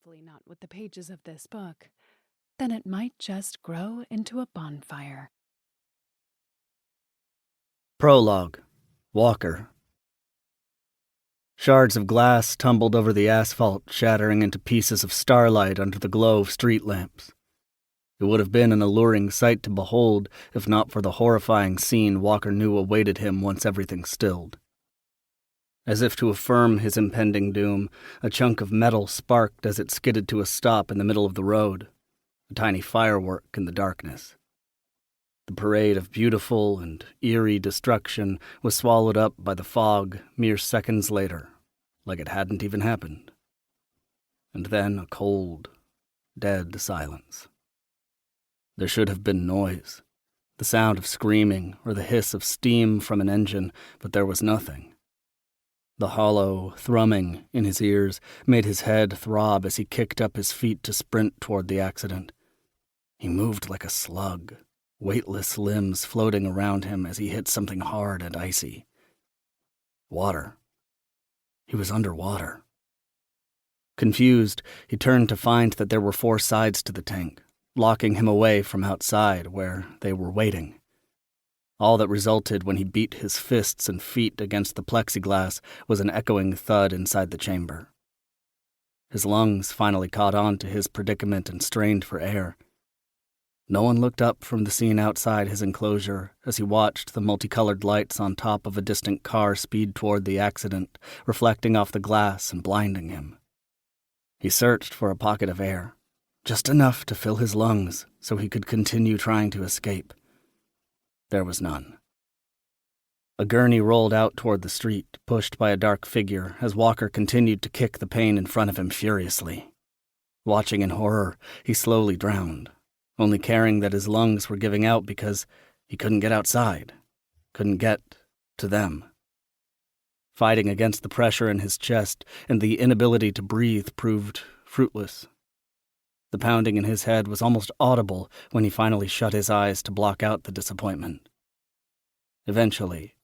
hopefully not with the pages of this book, then it might just grow into a bonfire. Prologue. Walker. Shards of glass tumbled over the asphalt, shattering into pieces of starlight under the glow of street lamps. It would have been an alluring sight to behold if not for the horrifying scene Walker knew awaited him once everything stilled. As if to affirm his impending doom, a chunk of metal sparked as it skidded to a stop in the middle of the road, a tiny firework in the darkness. The parade of beautiful and eerie destruction was swallowed up by the fog mere seconds later, like it hadn't even happened. And then a cold, dead silence. There should have been noise, the sound of screaming or the hiss of steam from an engine, but there was nothing. The hollow thrumming in his ears made his head throb as he kicked up his feet to sprint toward the accident. He moved like a slug, weightless limbs floating around him as he hit something hard and icy. Water. He was underwater. Confused, he turned to find that there were 4 sides to the tank, locking him away from outside where they were waiting. All that resulted when he beat his fists and feet against the plexiglass was an echoing thud inside the chamber. His lungs finally caught on to his predicament and strained for air. No one looked up from the scene outside his enclosure as he watched the multicolored lights on top of a distant car speed toward the accident, reflecting off the glass and blinding him. He searched for a pocket of air, just enough to fill his lungs so he could continue trying to escape. There was none. A gurney rolled out toward the street, pushed by a dark figure, as Walker continued to kick the pane in front of him furiously. Watching in horror, he slowly drowned, only caring that his lungs were giving out because he couldn't get outside, couldn't get to them. Fighting against the pressure in his chest and the inability to breathe proved fruitless. The pounding in his head was almost audible when he finally shut his eyes to block out the disappointment. Eventually,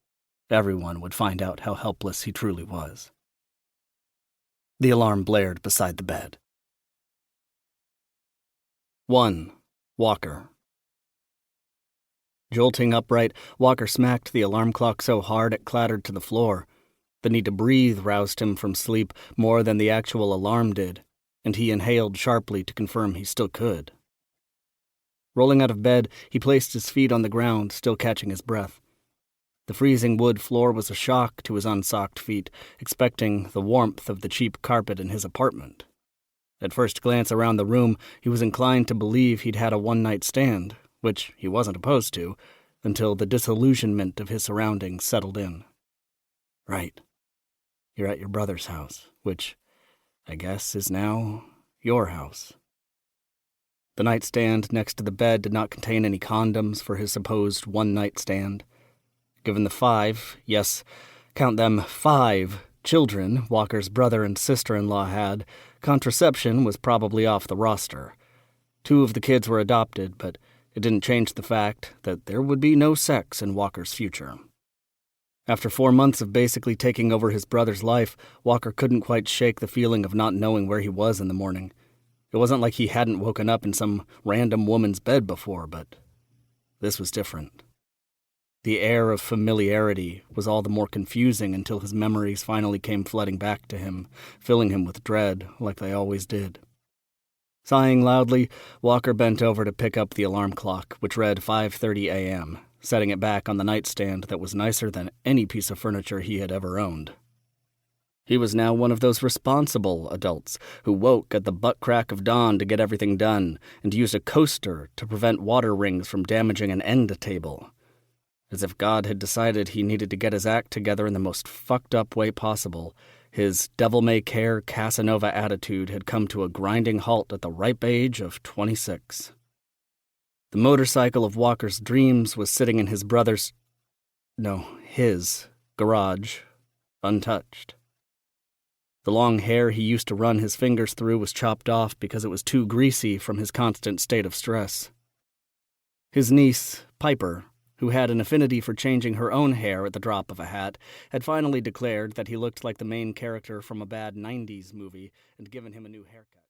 everyone would find out how helpless he truly was. The alarm blared beside the bed. 1. Walker. Jolting upright, Walker smacked the alarm clock so hard it clattered to the floor. The need to breathe roused him from sleep more than the actual alarm did, and he inhaled sharply to confirm he still could. Rolling out of bed, he placed his feet on the ground, still catching his breath. The freezing wood floor was a shock to his unsocked feet, expecting the warmth of the cheap carpet in his apartment. At first glance around the room, he was inclined to believe he'd had a one-night stand, which he wasn't opposed to, until the disillusionment of his surroundings settled in. Right. You're at your brother's house, which I guess is now your house. The nightstand next to the bed did not contain any condoms for his supposed one-night stand. Given the 5, yes, count them 5 children Walker's brother and sister-in-law had, contraception was probably off the roster. 2 of the kids were adopted, but it didn't change the fact that there would be no sex in Walker's future. After 4 months of basically taking over his brother's life, Walker couldn't quite shake the feeling of not knowing where he was in the morning. It wasn't like he hadn't woken up in some random woman's bed before, but this was different. The air of familiarity was all the more confusing until his memories finally came flooding back to him, filling him with dread like they always did. Sighing loudly, Walker bent over to pick up the alarm clock, which read 5:30 a.m., setting it back on the nightstand that was nicer than any piece of furniture he had ever owned. He was now one of those responsible adults who woke at the butt crack of dawn to get everything done and used a coaster to prevent water rings from damaging an end table. As if God had decided he needed to get his act together in the most fucked-up way possible, his devil-may-care Casanova attitude had come to a grinding halt at the ripe age of 26. The motorcycle of Walker's dreams was sitting in his his garage, untouched. The long hair he used to run his fingers through was chopped off because it was too greasy from his constant state of stress. His niece, Piper, who had an affinity for changing her own hair at the drop of a hat, had finally declared that he looked like the main character from a bad 90s movie and given him a new haircut.